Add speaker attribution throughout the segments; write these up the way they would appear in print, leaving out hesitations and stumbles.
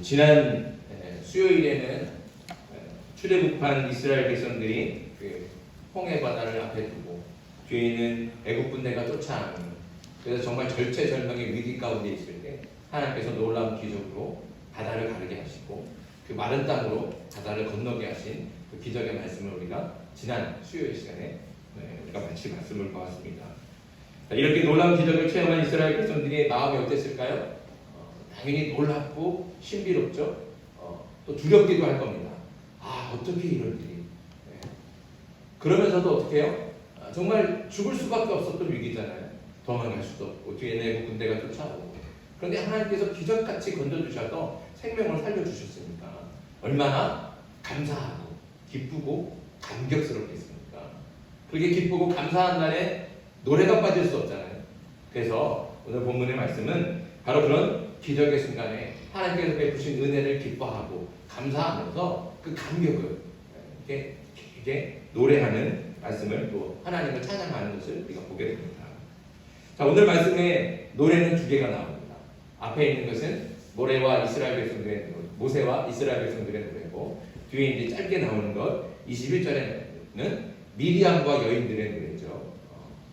Speaker 1: 지난 수요일에는 출애굽한 이스라엘 백성들이 그 홍해 바다를 앞에 두고 뒤에 있는 애국 군대가 쫓아오는, 그래서 정말 절체절명의 위기 가운데 있을 때 하나님께서 놀라운 기적으로 바다를 가르게 하시고 그 마른 땅으로 바다를 건너게 하신 그 기적의 말씀을 우리가 지난 수요일 시간에 우리가 같이 말씀을 보았습니다. 이렇게 놀라운 기적을 체험한 이스라엘 백성들의 마음이 어땠을까요? 당연히 놀랍고 신비롭죠. 또 두렵기도 할 겁니다. 어떻게 이럴 일이. 그러면서도 어떻게 해요? 정말 죽을 수밖에 없었던 위기잖아요. 도망갈 수도 없고 뒤에 내부 군대가 쫓아오고. 그런데 하나님께서 기적같이 건져주셔서 생명을 살려주셨으니까 얼마나 감사하고 기쁘고 감격스럽겠습니까? 그렇게 기쁘고 감사한 날에 노래가 빠질 수 없잖아요. 그래서 오늘 본문의 말씀은 바로 그런 기적의 순간에 하나님께서 베푸신 은혜를 기뻐하고 감사하면서 그 감격을 이렇게 노래하는 말씀을, 또 하나님을 찬양하는 것을 우리가 보게 됩니다. 자, 오늘 말씀에 노래는 두 개가 나옵니다. 앞에 있는 것은 모세와 이스라엘 백성들의 노래고, 뒤에 이제 짧게 나오는 것 21절에는 미리암과 여인들의 노래죠.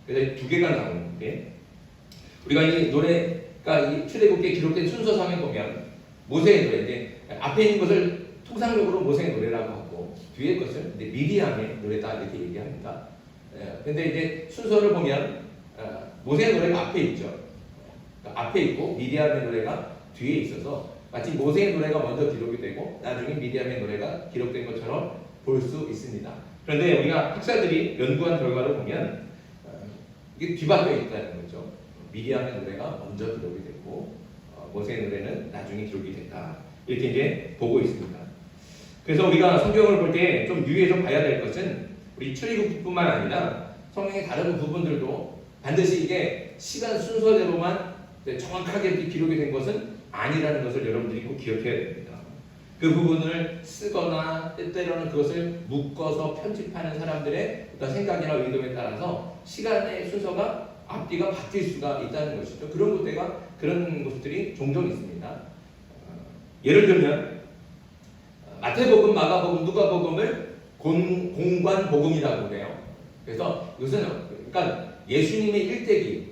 Speaker 1: 그래서 두 개가 나오는데, 우리가 이 노래가 이 출애굽기에 기록된 순서상에 보면 모세의 노래, 이제 앞에 있는 것을 통상적으로 모세의 노래라고 하고 뒤에 것을 이제 미리암의 노래다 이렇게 얘기합니다. 근데 이제 순서를 보면 모세의 노래가 앞에 있죠. 앞에 있고 미리암의 노래가 뒤에 있어서 마치 모세의 노래가 먼저 기록이 되고 나중에 미리암의 노래가 기록된 것처럼 볼 수 있습니다. 그런데 우리가 학자들이 연구한 결과를 보면 이게 뒤바뀌어 있다는 거죠. 미리암의 노래가 먼저 기록이 됐고 모세의 노래는 나중에 기록이 됐다, 이렇게 이제 보고 있습니다. 그래서 우리가 성경을 볼 때 좀 유의해서 봐야 될 것은 우리 출애굽뿐만 아니라 성경의 다른 부분들도 반드시 이게 시간 순서대로만 정확하게 기록이 된 것은 아니라는 것을 여러분들이 꼭 기억해야 됩니다. 그 부분을 쓰거나 때때로는 그것을 묶어서 편집하는 사람들의 어떤 생각이나 의도에 따라서 시간의 순서가 앞뒤가 바뀔 수가 있다는 것이죠. 그런 것들이 종종 있습니다. 예를 들면 마태복음, 마가복음, 누가복음을 공관복음이라고 해요. 그래서 이것은 그러니까 예수님의 일대기,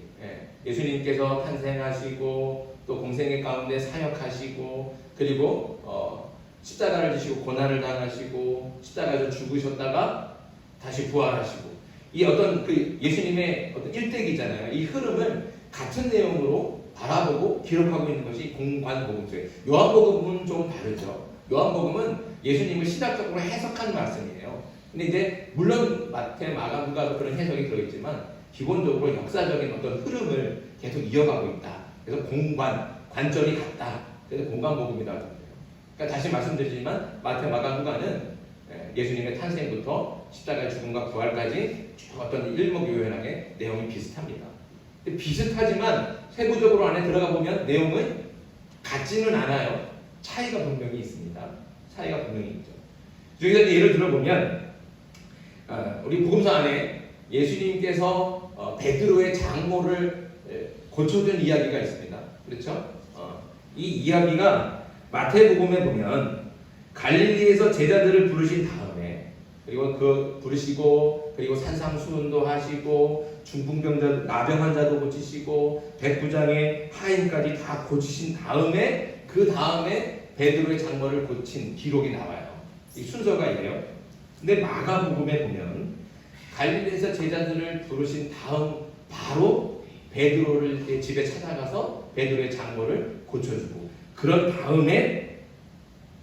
Speaker 1: 예수님께서 탄생하시고 또 공생의 가운데 사역하시고 그리고 십자가를 지시고 고난을 당하시고 십자가에서 죽으셨다가 다시 부활하시고, 이 어떤 그 예수님의 어떤 일대기잖아요. 이 흐름을 같은 내용으로 바라보고 기록하고 있는 것이 공관복음서예요. 요한복음은 좀 다르죠. 요한복음은 예수님을 시각적으로 해석한 말씀이에요. 근데 이제 물론 마태, 마가, 누가도 그런 해석이 들어있지만 기본적으로 역사적인 어떤 흐름을 계속 이어가고 있다. 그래서 관절이 같다. 그래서 공관복음이라고 합니다. 그러니까 다시 말씀드리지만 마태, 마가, 누가는 예수님의 탄생부터 십자가의 죽음과 부활까지 쭉 어떤 일목요연하게 내용이 비슷합니다. 비슷하지만 세부적으로 안에 들어가 보면 내용은 같지는 않아요. 차이가 분명히 있습니다. 차이가 분명히 있죠. 여기서 예를 들어보면 우리 복음서 안에 예수님께서 베드로의 장모를 고쳐준 이야기가 있습니다. 그렇죠? 이 이야기가 마태복음에 보면 갈릴리에서 제자들을 부르신 다음에, 그리고 부르시고 그리고 산상수훈도 하시고 중풍병자, 나병 환자도 고치시고 백부장의 하인까지 다 고치신 다음에 그 다음에 베드로의 장모를 고친 기록이 나와요. 이 순서가 이래요. 근데 마가복음에 보면 갈릴리에서 제자들을 부르신 다음 바로 베드로를 집에 찾아가서 베드로의 장모를 고쳐주고 그런 다음에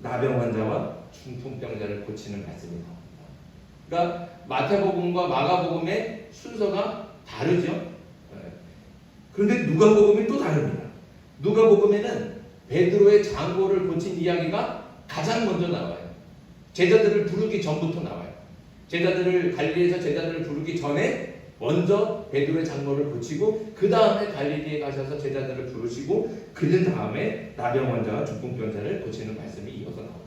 Speaker 1: 나병 환자와 중풍병자를 고치는 말씀이 나옵니다. 그러니까 마태복음과 마가복음의 순서가 다르죠. 그런데 누가복음이 또 다릅니다. 누가복음에는 베드로의 장모를 고친 이야기가 가장 먼저 나와요. 제자들을 부르기 전부터 나와요. 갈릴리에서 제자들을 부르기 전에 먼저 베드로의 장모를 고치고 그 다음에 갈릴리에 가셔서 제자들을 부르시고 그 다음에 나병 환자와 중풍병자를 고치는 말씀이 이어서 나옵니다.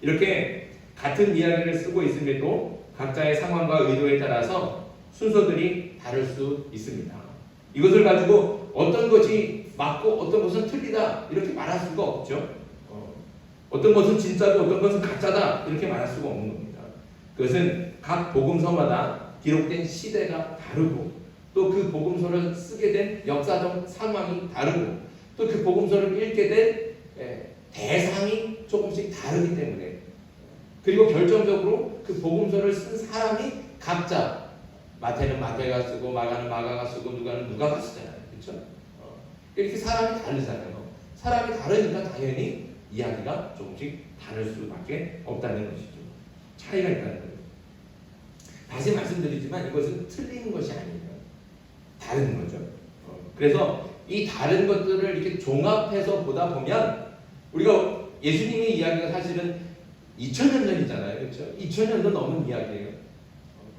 Speaker 1: 이렇게 같은 이야기를 쓰고 있음에도 각자의 상황과 의도에 따라서 순서들이 다를 수 있습니다. 이것을 가지고 어떤 것이 맞고 어떤 것은 틀리다 이렇게 말할 수가 없죠. 어떤 것은 진짜고 어떤 것은 가짜다 이렇게 말할 수가 없는 겁니다. 그것은 각 복음서마다 기록된 시대가 다르고 또 그 복음서를 쓰게 된 역사적 상황이 다르고 또 그 복음서를 읽게 된 대상이 조금씩 다르기 때문에 그리고 결정적으로 그 복음서를 쓴 사람이 각자 마태는 마태가 쓰고 마가는 마가가 쓰고 누가는 누가가 쓰잖아요. 그렇죠? 이렇게 사람이 다르잖아요. 사람이 다르니까 당연히 이야기가 조금씩 다를 수밖에 없다는 것이죠. 차이가 있다는 거예요. 다시 말씀드리지만 이것은 틀린 것이 아니에요. 다른 거죠. 그래서 이 다른 것들을 이렇게 종합해서 보다 보면 우리가 예수님의 이야기가 사실은 2000년 전이잖아요. 그렇죠? 2000년도 넘은 이야기예요.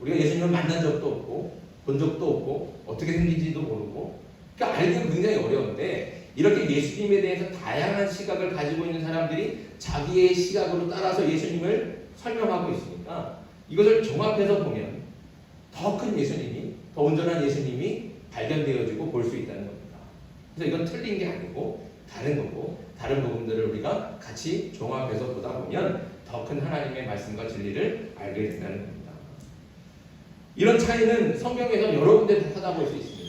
Speaker 1: 우리가 예수님을 만난 적도 없고 본 적도 없고 어떻게 생긴지도 모르고 그러니까 알기는 굉장히 어려운데 이렇게 예수님에 대해서 다양한 시각을 가지고 있는 사람들이 자기의 시각으로 따라서 예수님을 설명하고 있으니까 이것을 종합해서 보면 더 큰 예수님이 더 온전한 예수님이 발견되어지고 볼 수 있다는 겁니다. 그래서 이건 틀린 게 아니고 다른 거고 다른 부분들을 우리가 같이 종합해서 보다 보면 더 큰 하나님의 말씀과 진리를 알게 된다는 겁니다. 이런 차이는 성경에서 여러 군데 찾아볼 수 있습니다.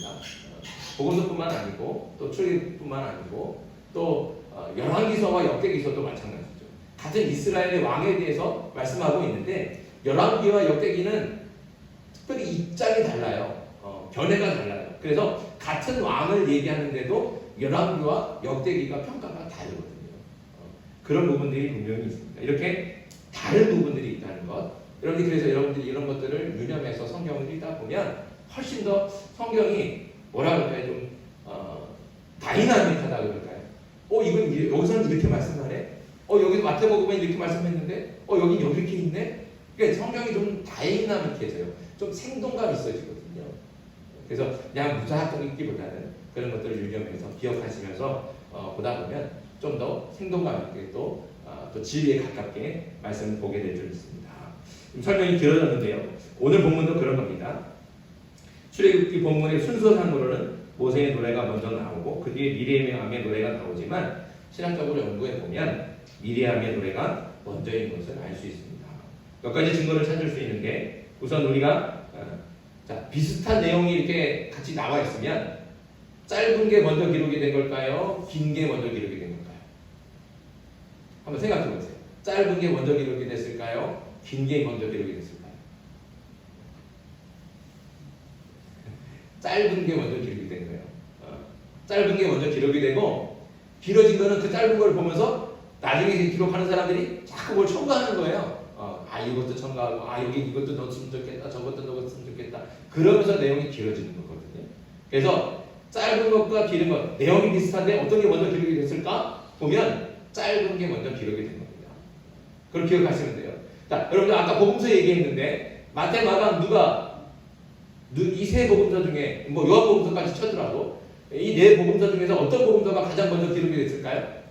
Speaker 1: 복음서뿐만 아니고 또 출애굽뿐만 아니고 또 열왕기서와 역대기서도 마찬가지죠. 같은 이스라엘의 왕에 대해서 말씀하고 있는데 열왕기와 역대기는 특별히 입장이 달라요. 견해가 달라요. 그래서 같은 왕을 얘기하는데도 열왕기와 역대기가 평가가 다르거든요. 그런 부분들이 분명히 있습니다. 이렇게 다른 부분들이 있다는 것. 여러분들 그래서 여러분들이 이런 것들을 유념해서 성경을 읽다 보면 훨씬 더 성경이 뭐라 그럴까요? 좀 다이나믹하다 그럴까요? 이건 여기서는 이렇게 말씀하네. 여기도 마태복음에 이렇게 말씀했는데 여기 이렇게 있네. 그러니까 성경이 좀 다이나믹해져요. 좀 생동감이 있어지거든요. 그래서 그냥 무작정 읽기보다는 그런 것들을 유념해서 기억하시면서 보다 보면 좀 더 생동감 있게 또 진리에 가깝게 말씀을 보게 될 줄 믿습니다. 설명이 길어졌는데요. 오늘 본문도 그런 겁니다. 출애굽기 본문의 순서상으로는 모세의 노래가 먼저 나오고 그 뒤에 미리암의 노래가 나오지만 신학적으로 연구해 보면 미리암의 노래가 먼저인 것을 알 수 있습니다. 몇 가지 증거를 찾을 수 있는 게 우선 우리가 비슷한 내용이 이렇게 같이 나와 있으면 짧은 게 먼저 기록이 된 걸까요? 긴 게 먼저 기록이 된 걸까요? 한번 생각해 보세요. 짧은 게 먼저 기록이 됐을까요? 긴 게 먼저 기록이 됐을까요? 짧은 게 먼저 기록이 된 거예요. 짧은 게 먼저 기록이 되고 길어진 거는 그 짧은 걸 보면서 나중에 기록하는 사람들이 자꾸 뭘 첨가하는 거예요. 이것도 첨가하고 여기 이것도 넣었으면 좋겠다, 저것도 넣었으면 좋겠다. 그러면서 내용이 길어지는 거거든요. 그래서 짧은 것과 긴 것 내용이 비슷한데 어떤 게 먼저 기록이 됐을까? 보면 짧은 게 먼저 기록이 된 겁니다. 그걸 기억하시면 돼요. 자, 여러분들 아까 복음서 얘기했는데 마태, 마가, 누가 이 세 복음서 중에 요한복음서까지 쳐더라도 이 네 복음서 중에서 어떤 복음서가 가장 먼저 기록이 됐을까요?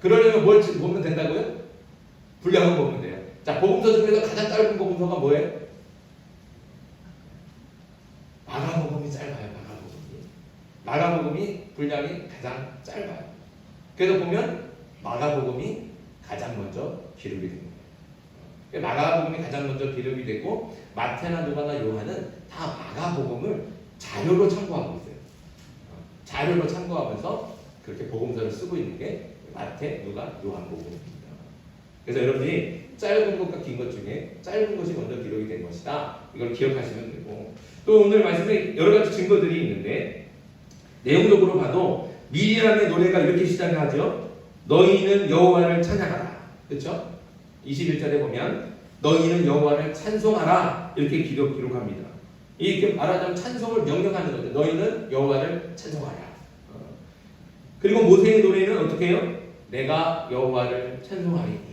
Speaker 1: 그러려면 뭘 보면 된다고요? 분량을 보면 돼요. 자, 복음서 중에서 가장 짧은 복음서가 뭐예요? 마가복음이 짧아요. 마가복음이 분량이 가장 짧아요. 그래서 보면 마가복음이 가장 먼저 기록이 된 거예요. 마가복음이 가장 먼저 기록이 되고 마태나 누가나 요한은 다 마가복음을 자료로 참고하고 있어요. 자료로 참고하면서 그렇게 복음서를 쓰고 있는 게 마태, 누가, 요한복음입니다. 그래서 여러분이 짧은 것과 긴 것 중에 짧은 것이 먼저 기록이 된 것이다. 이걸 기억하시면 되고 또 오늘 말씀에 여러 가지 증거들이 있는데 내용적으로 봐도 미리암의 노래가 이렇게 시작하죠. 너희는 여호와를 찬양하라. 그렇죠? 21절에 보면 너희는 여호와를 찬송하라. 이렇게 기록합니다. 이렇게 말하자면 찬송을 명령하는 거죠. 너희는 여호와를 찬송하라. 그리고 모세의 노래는 어떻게 해요? 내가 여호와를 찬송하리니.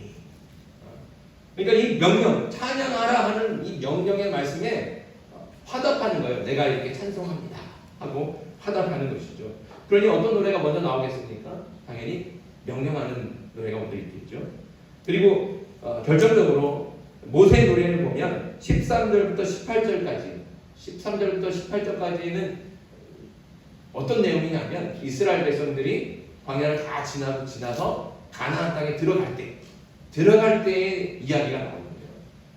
Speaker 1: 그러니까 이 명령, 찬양하라 하는 이 명령의 말씀에 화답하는 거예요. 내가 이렇게 찬송합니다 하고 화답하는 것이죠. 그러니 어떤 노래가 먼저 나오겠습니까? 당연히 명령하는 노래가 먼저 있겠죠. 그리고 결정적으로 모세의 노래를 보면 13절부터 18절까지는 어떤 내용이냐면 이스라엘 백성들이 광야를 다 지나서 가나안 땅에 들어갈 때의 이야기가 나오거든요.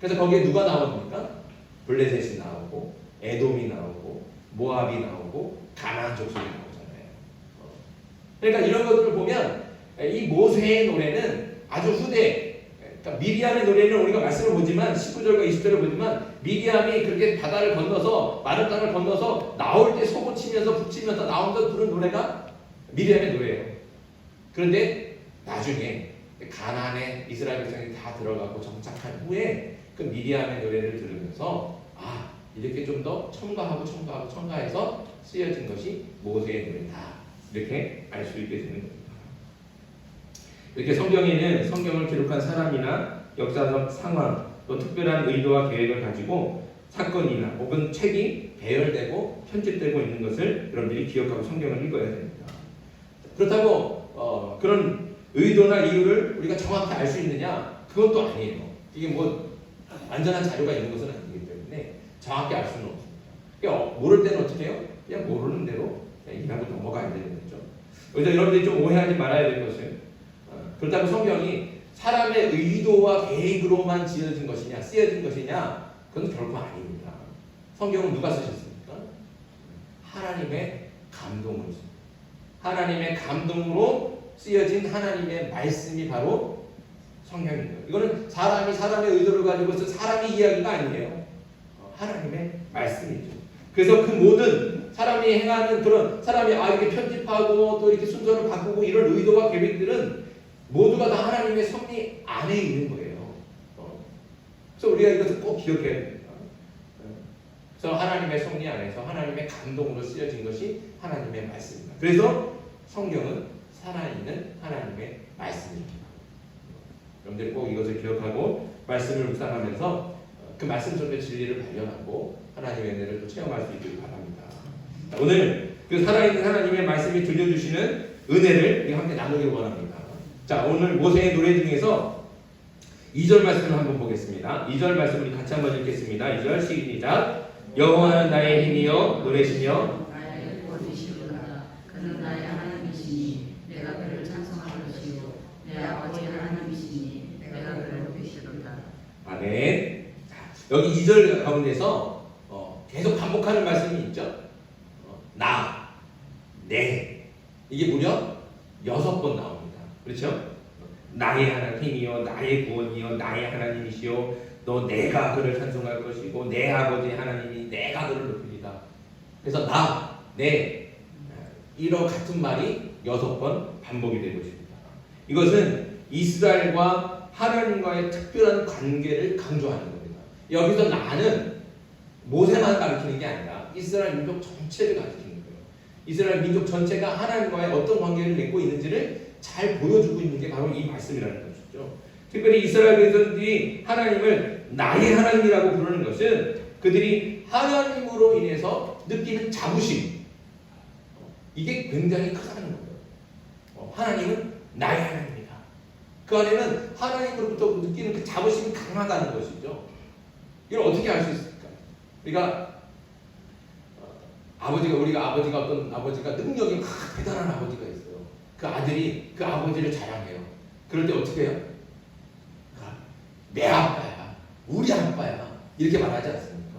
Speaker 1: 그래서 거기에 누가 나옵니까? 블레셋이 나오고 에돔이 나오고 모압이 나오고 가나안 족속이 나오잖아요. 그러니까 이런 것들을 보면 이 모세의 노래는 아주 후대, 그러니까 미리암의 노래는 우리가 말씀을 보지만 19절과 20절을 보지만 미리암이 그렇게 바다를 건너서 마른 땅을 건너서 나올 때 소고 치면서 북치면서 나오면서 부른 노래가 미리암의 노래예요. 그런데 나중에 가나안에 이스라엘 백성이 다 들어가고 정착한 후에 그 미리암의 노래를 들으면서 이렇게 좀 더 첨가해서 쓰여진 것이 모세의 노래다, 이렇게 알 수 있게 되는 겁니다. 이렇게 성경에는 성경을 기록한 사람이나 역사적 상황, 또 특별한 의도와 계획을 가지고 사건이나 혹은 책이 배열되고 편집되고 있는 것을 여러분들이 기억하고 성경을 읽어야 됩니다. 그렇다고 그런 의도나 이유를 우리가 정확히 알 수 있느냐? 그건 또 아니에요. 이게 뭐 완전한 자료가 있는 것은 아니기 때문에 정확히 알 수는 없습니다. 그러니까 모를 때는 어떻게 해요? 그냥 모르는 대로 그냥 일하고 넘어가야 되는 거죠. 그래서 여러분들이 좀 오해하지 말아야 될 것은 그렇다고 성경이 사람의 의도와 계획으로만 지어진 것이냐, 쓰여진 것이냐, 그건 결코 아닙니다. 성경은 누가 쓰셨습니까? 하나님의 감동으로 씁니다. 하나님의 감동으로 쓰여진 하나님의 말씀이 바로 성경입니다. 이거는 사람의 의도를 가지고 쓴 사람의 이야기가 아니에요. 하나님의 말씀이죠. 그래서 그 모든 사람이 행하는 그런 사람이 이렇게 편집하고 또 이렇게 순서를 바꾸고 이런 의도와 계획들은 모두가 다 하나님의 섭리 안에 있는 거예요. 그래서 우리가 이것을 꼭 기억해야 됩니다. 그래서 하나님의 섭리 안에서 하나님의 감동으로 쓰여진 것이 하나님의 말씀입니다. 그래서 성경은 살아있는 하나님의 말씀입니다. 여러분들이 꼭 이것을 기억하고 말씀을 묵상하면서 그 말씀 속의 진리를 발견하고 하나님의 은혜를 또 체험할 수 있기를 바랍니다. 오늘 그 살아있는 하나님의 말씀이 들려주시는 은혜를 우리 함께 나누기를 원합니다. 자, 오늘 모세의 노래 중에서 2절 말씀을 한번 보겠습니다. 2절 말씀 우리 같이 한번 읽겠습니다. 2절 시작. 여호와는 나의 힘이요 노래시며
Speaker 2: 나의 구원이시로다. 그는 나의 하나님이시니 내가 그를 찬송할 것이요 내 아버지 하나님이시니 내가 그를 높이시로다.
Speaker 1: 아멘. 자, 여기 2절 가운데서 계속 반복하는 말씀이 있죠. 나, 내, 이게 무려 6번 나옵니다. 그렇죠? 나의 하나님이요 나의 구원이요 나의 하나님이시요 또 내가 그를 찬송할 것이고 내 아버지 하나님이 내가 그를 높이리다. 그래서 나, 내 이런 같은 말이 6번 반복이 되고 있습니다. 이것은 이스라엘과 하나님과의 특별한 관계를 강조하는 겁니다. 여기서 나는 모세만 가르치는 게 아니라 이스라엘 민족 전체를 가르치는 거예요. 이스라엘 민족 전체가 하나님과의 어떤 관계를 맺고 있는지를 잘 보여주고 있는 게 바로 이 말씀이라는 것이죠. 특별히 이스라엘 백성들이 하나님을 나의 하나님이라고 부르는 것은 그들이 하나님으로 인해서 느끼는 자부심, 이게 굉장히 크다는 거예요. 하나님은 나의 하나님이다. 그 안에는 하나님으로부터 느끼는 그 자부심이 강하다는 것이죠. 이걸 어떻게 알 수 있을까? 그러니까 우리가 어떤 아버지가 능력이 대단한 아버지가 있어요. 그 아들이 그 아버지를 자랑해요. 그럴 때 어떻게 해요? 내 아빠야, 우리 아빠야, 이렇게 말하지 않습니까?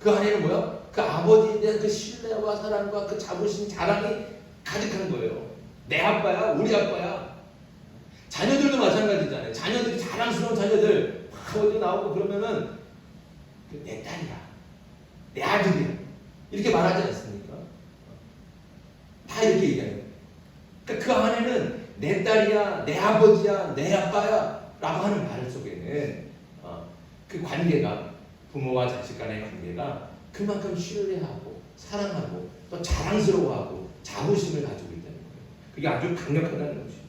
Speaker 1: 그 안에는 뭐야? 그 아버지에 대한 그 신뢰와 사랑과 그 자부심, 자랑이 가득한 거예요. 내 아빠야, 우리 아빠야. 자녀들도 마찬가지잖아요. 자녀들이 자랑스러운 자녀들 어디 나오고 그러면은 내 딸이야, 내 아들이야, 이렇게 말하지 않습니까? 다 이렇게 얘기해요. 그러니까 그 안에는 내 딸이야, 내 아버지야, 내 아빠야 라고 하는 말 속에는 그 관계가, 부모와 자식 간의 관계가 그만큼 신뢰하고 사랑하고 또 자랑스러워하고 자부심을 가지고 있다는 거예요. 그게 아주 강력하다는 것이죠.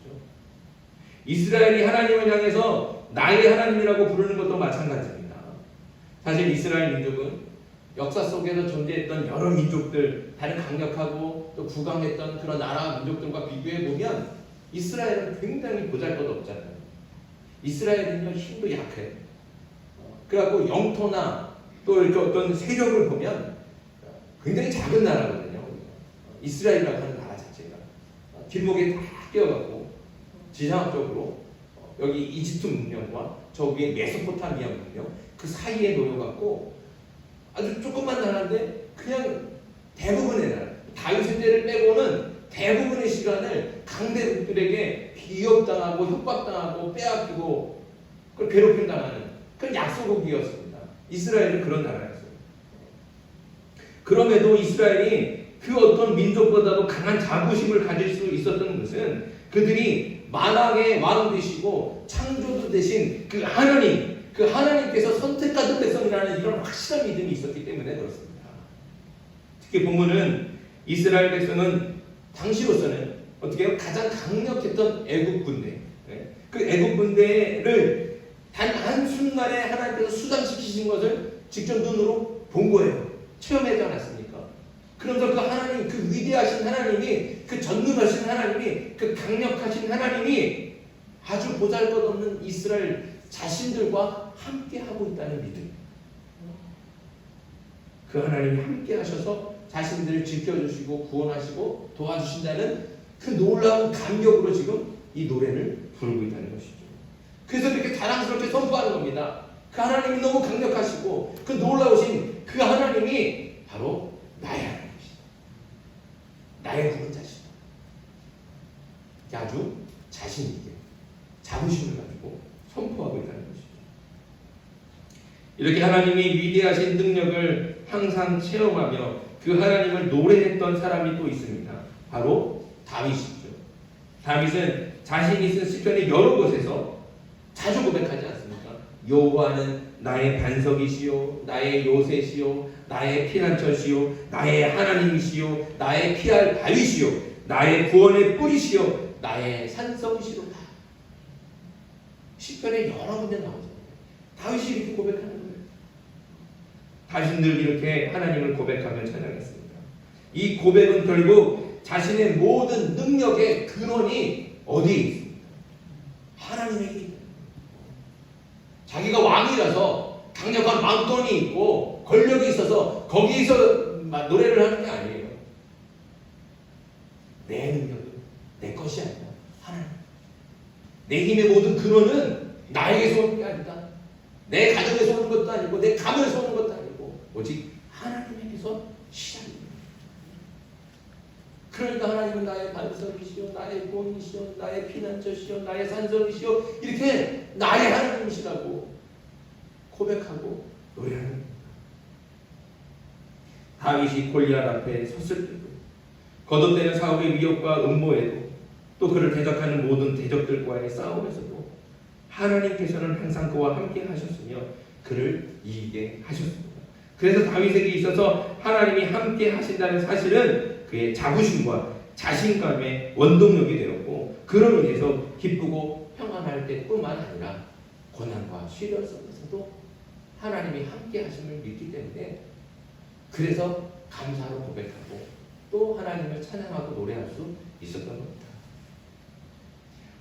Speaker 1: 이스라엘이 하나님을 향해서 나의 하나님이라고 부르는 것도 마찬가지입니다. 사실 이스라엘 민족은 역사 속에서 존재했던 여러 민족들, 다른 강력하고 또 부강했던 그런 나라 민족들과 비교해 보면 이스라엘은 굉장히 보잘것없잖아요. 이스라엘은요 힘도 약해요. 그래갖고 영토나 또 이렇게 어떤 세력을 보면 굉장히 작은 나라거든요. 이스라엘이라고 하는 나라 자체가 길목에 다 끼어갖고 지상학적으로 여기 이집트 문명과 저 위에 메소포타미아 문명 그 사이에 놓여갖고 아주 조그만 나라인데 그냥 대부분의 나라 다윗 때를 빼고는 대부분의 시간을 강대국들에게 비협당하고 협박당하고 빼앗기고 그걸 괴롭힘 당하는 그런 약소국이었습니다. 이스라엘은 그런 나라였어요. 그럼에도 이스라엘이 그 어떤 민족보다도 강한 자부심을 가질 수 있었던 것은 그들이 만왕의 왕 되시고 창조주 되신 그 하나님, 그 하나님께서 선택받은 백성이라는 이런 확실한 믿음이 있었기 때문에 그렇습니다. 특히 본문은 이스라엘 백성은 당시로서는 어떻게 해요? 가장 강력했던 애국 군대, 그 애국 군대를 단 한순간에 하나님께서 수장시키신 것을 직접 눈으로 본 거예요. 체험하지 않았습니까? 그러면서 그 하나님, 그 위대하신 하나님이, 그 전능하신 하나님이, 그 강력하신 하나님이 아주 보잘것없는 이스라엘 자신들과 함께 하고 있다는 믿음. 그 하나님이 함께 하셔서 자신들을 지켜주시고 구원하시고 도와주신다는 그 놀라운 감격으로 지금 이 노래를 부르고 있다는 것이죠. 그래서 이렇게 자랑스럽게 선포하는 겁니다. 그 하나님이 너무 강력하시고 그 놀라우신 그 하나님이 바로 나의 하나님이시다. 나의 구원자시다. 아주 자신있게 자부심을 가지고 선포하고 있다는 것이죠. 이렇게 하나님이 위대하신 능력을 항상 체험하며 그 하나님을 노래했던 사람이 또 있습니다. 바로 다윗이죠. 다윗은 자신이 쓴 시편의 여러 곳에서 자주 고백하지 않습니까? 여호와는 나의 반석이시요 나의 요새시요 나의 피난처시요 나의 하나님이시요 나의 피할 바위시요 나의 구원의 뿌리시요 나의 산성이시로다. 시편에 여러 군데 나오죠. 다윗이 이렇게 고백하는 거예요. 다윗은 늘 이렇게 하나님을 고백하며 찬양했습니다. 이 고백은 결국 자신의 모든 능력의 근원이 어디에 있습니까? 하나님에게 있습니다. 자기가 왕이라서 강력한 왕권이 있고 권력이 있어서 거기서 노래를 하는 게 아니에요. 내 능력은 내 것이 아니라 하나님. 내 힘의 모든 근원은 나에게서 오는 게 아니다. 내 가정에서 오는 것도 아니고 내 가문에서 오는 것도 아니고 오직 하나님에게서 시작입니다. 그러니까 하나님은 나의 반석이시오 나의 구원이시오 나의 피난처시오 나의 산성이시오 이렇게 나의 하나님이시라고 고백하고 노래하는 겁니다. 다윗이 골리앗 앞에 섰을 때도 거듭되는 사울의 위협과 음모에도 또 그를 대적하는 모든 대적들과의 싸움에서도 하나님께서는 항상 그와 함께 하셨으며 그를 이기게 하셨습니다. 그래서 다윗에게 있어서 하나님이 함께 하신다는 사실은 그의 자부심과 자신감의 원동력이 되었고 그로 인해서 기쁘고 평안할 때뿐만 아니라 고난과 시련 속에서도 하나님이 함께 하심을 믿기 때문에 그래서 감사로 고백하고 또 하나님을 찬양하고 노래할 수 있었던 겁니다.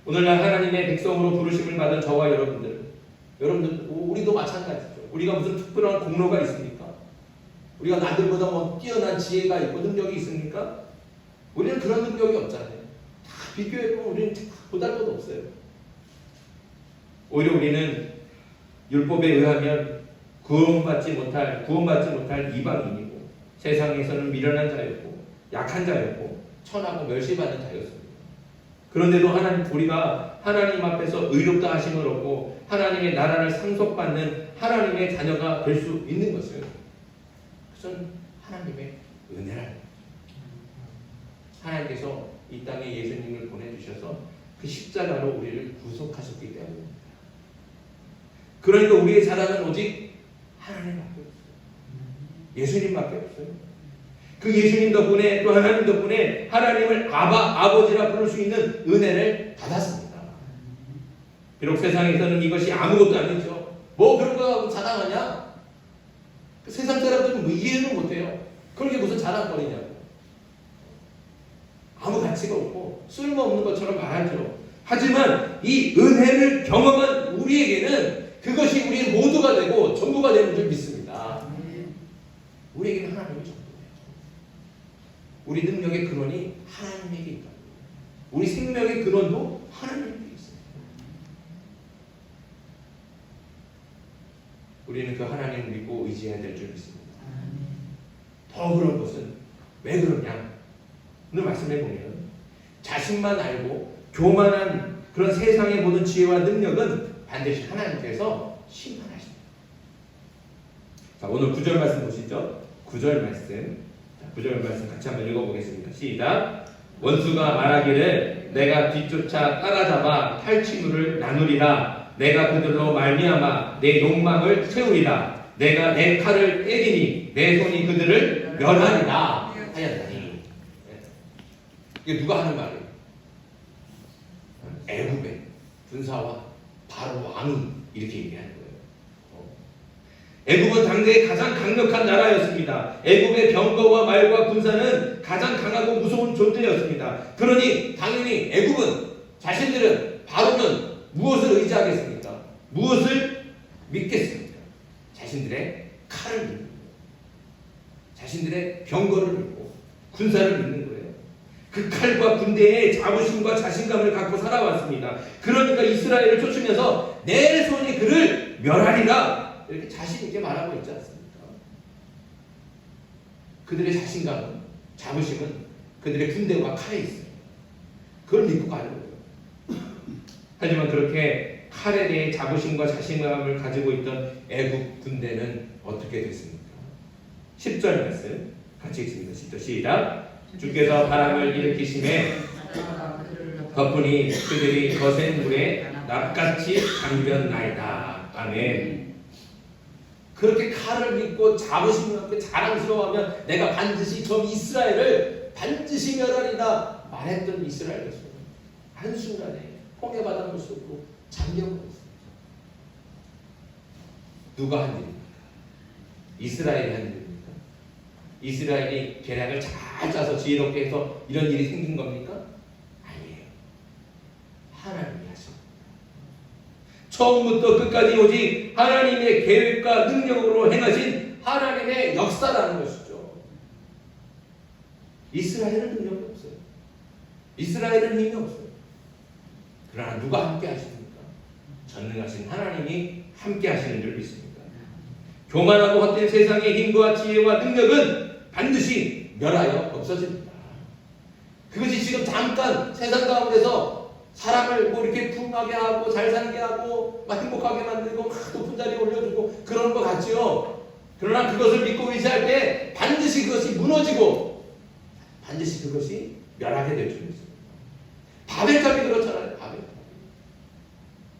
Speaker 1: 오늘날 하나님의 백성으로 부르심을 받은 저와 여러분들 우리도 마찬가지죠. 우리가 무슨 특별한 공로가 있습니까? 우리가 남들보다 뭐 뛰어난 지혜가 있고 능력이 있습니까? 우리는 그런 능력이 없잖아요. 다 비교해보면 우리는 보잘 것도 없어요. 오히려 우리는 율법에 의하면 구원받지 못할 이방인이고 세상에서는 미련한 자였고 약한 자였고 천하고 멸시받는 자였습니다. 그런데도 우리가 하나님 앞에서 의롭다 하심을 얻고 하나님의 나라를 상속받는 하나님의 자녀가 될 수 있는 것은 그것은 하나님의 은혜라. 하나님께서 이 땅에 예수님을 보내주셔서 그 십자가로 우리를 구속하셨기 때문입니다. 그러니까 우리의 자랑은 오직 하나님밖에 없어요. 예수님밖에 없어요. 그 예수님 덕분에 또 하나님 덕분에 하나님을 아버지라 부를 수 있는 은혜를 받았습니다. 비록 세상에서는 이것이 아무것도 아니죠. 뭐 그런 거 하고 자랑하냐? 그 세상 사람들은 뭐 이해는 못해요. 그런 게 무슨 자랑거리냐고. 아무 가치가 없고 쓸모없는 것처럼 말하죠. 하지만 이 은혜를 경험한 우리에게는 그것이 우리의 모두가 되고 전부가 되는 줄 믿습니다. 우리에게는 하나님이 전부예요. 우리 능력의 근원이 하나님에게 있다. 우리 생명의 근원도 하나님에게 있다. 우리는 그 하나님을 믿고 의지해야 될 줄 믿습니다. 더 그런 것은 왜 그러냐? 오늘 말씀해 보면 자신만 알고 교만한 그런 세상의 모든 지혜와 능력은 반드시 하나님께서 심판하십니다. 자, 오늘 9절 말씀 보시죠. 9절 말씀. 자, 9절 말씀 같이 한번 읽어보겠습니다. 시작. 원수가 말하기를 내가 뒤쫓아 따라잡아 탈취물을 나누리라. 내가 그들로 말미암아 내 욕망을 채우리라. 내가 내 칼을 때리니 내 손이 그들을 멸하리라 하였다니. 이게 누가 하는 말이에요? 애굽의 군사와 바로 왕이 이렇게 얘기하는 거예요. 애굽은 당대의 가장 강력한 나라였습니다. 애굽의 병거와 말과 군사는 가장 강하고 무서운 존재였습니다. 그러니 당연히 애굽은 자신들은 바로는 무엇을 의지하겠습니까? 무엇을 믿겠습니까? 자신들의 칼을 믿는 거예요. 자신들의 병거를 믿고 군사를 믿는 거예요. 그 칼과 군대의 자부심과 자신감을 갖고 살아왔습니다. 그러니까 이스라엘을 쫓으면서 내 손이 그를 멸하리라 이렇게 자신 있게 말하고 있지 않습니까? 그들의 자신감은 자부심은 그들의 군대와 칼에 있어요. 그걸 믿고 가는 거예요. 하지만 그렇게 칼에 대해 자부심과 자신감을 가지고 있던 애국 군대는 어떻게 됐습니까? 10절 말씀 같이 읽습니다. 10절 시작. 주께서 바람을 일으키심에 덕분이 그들이 거센 물에 납같이 잠겼나이다. 아멘. 그렇게 칼을 믿고 자부심을 갖고 자랑스러워하면 내가 반드시 저 이스라엘을 반드시 멸하리다 말했던 이스라엘 백성은 한순간에 홍해바다 속으로 잠겨버렸습니다. 누가 한 일입니까? 이스라엘이 한 일입니까? 이스라엘이 계략을 잘 짜서 지혜롭게 해서 이런 일이 생긴 겁니까? 아니에요. 하나님이 하십니다. 처음부터 끝까지 오직 하나님의 계획과 능력으로 행하신 하나님의 역사라는 것이죠. 이스라엘은 능력이 없어요. 이스라엘은 힘이 없어요. 그러나 누가 함께 하십니까? 전능하신 하나님이 함께 하시는 줄 믿습니다. 교만하고 헛된 세상의 힘과 지혜와 능력은 반드시 멸하여 없어집니다. 그것이 지금 잠깐 세상 가운데서 사람을 뭐 이렇게 풍하게 하고 잘 살게 하고 막 행복하게 만들고 막 높은 자리에 올려주고 그런 것 같지요. 그러나 그것을 믿고 의지할 때 반드시 그것이 무너지고 반드시 그것이 멸하게 될 줄 믿습니다. 바벨탑이 그렇잖아요. 바벨탑.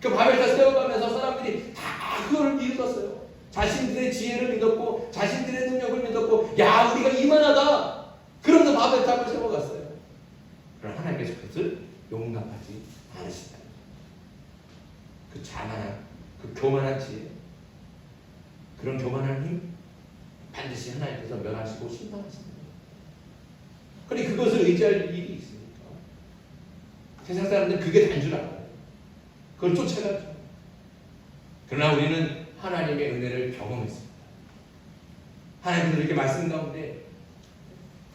Speaker 1: 그 바벨탑 세워가면서 사람들이 다 그걸 믿었어요. 자신들의 지혜를 믿었고 자신들의 능력을 믿었고 야 우리가 이만하다. 그러면서 바벨탑을 세워갔어요. 그러나 하나님께서 그것을 용납하지 않으신다. 그 자만한 그 교만한 지혜 그런 교만한 힘 반드시 하나님께서 멸하시고 심판하십니다. 그러니 그것을 의지할 일이 있습니까? 세상 사람들은 그게 단 줄 알아요. 그걸 쫓아가죠. 그러나 우리는 하나님의 은혜를 경험했습니다. 하나님께서 이렇게 말씀 가운데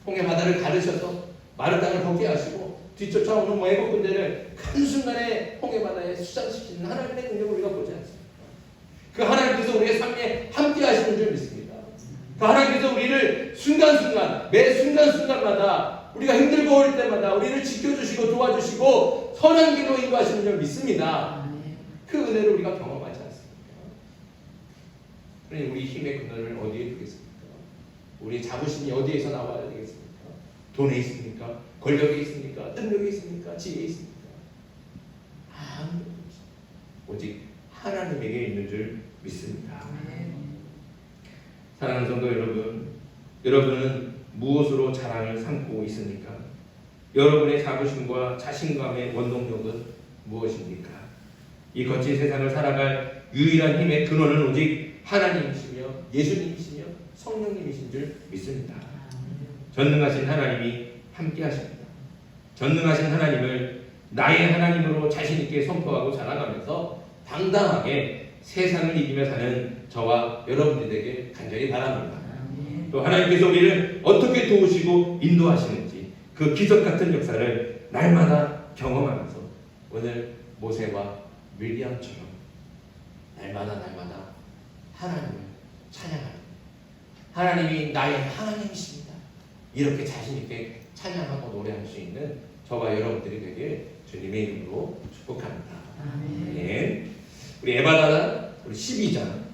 Speaker 1: 홍해 바다를 가르셔서 마른 땅을 걷게 하시고 뒤쫓아오는 애국 군대를 한순간에 홍해 바다에 수장시키는 하나님의 능력을 우리가 보지 않습니까? 그 하나님께서 우리의 삶에 함께 하시는 줄 믿습니다. 그 하나님께서 우리를 순간순간 매 순간순간마다 우리가 힘들고 어릴 때마다 우리를 지켜주시고 도와주시고 선한 길로 인도하시는 줄 믿습니다. 그 은혜를 우리가 경험하지 않습니까? 그러니 우리 힘의 근원을 어디에 두겠습니까? 우리 자부심이 어디에서 나와야 되겠습니까? 돈에 있습니까? 권력에 있습니까? 능력에 있습니까? 지혜에 있습니까? 아무것도 없습니다. 오직 하나님에게 있는 줄 믿습니다. 사랑하는 성도 여러분, 여러분은 무엇으로 자랑을 삼고 있습니까? 여러분의 자부심과 자신감의 원동력은 무엇입니까? 이 거친 세상을 살아갈 유일한 힘의 근원은 오직 하나님이시며 예수님이시며 성령님이신 줄 믿습니다. 전능하신 하나님이 함께 하십니다. 전능하신 하나님을 나의 하나님으로 자신 있게 선포하고 자랑하면서 당당하게 세상을 이기며 사는 저와 여러분들에게 간절히 바랍니다. 또 하나님께서 우리를 어떻게 도우시고 인도하시는지 그 기적 같은 역사를 날마다 경험하면서 오늘 모세와 밀리암처럼 날마다 하나님을 찬양합니다. 하나님이 나의 하나님이십니다. 이렇게 자신 있게 찬양하고 노래할 수 있는 저와 여러분들이 되길 주님의 이름으로 축복합니다.
Speaker 2: 아멘.
Speaker 1: 네. 우리 에바다는 우리 12장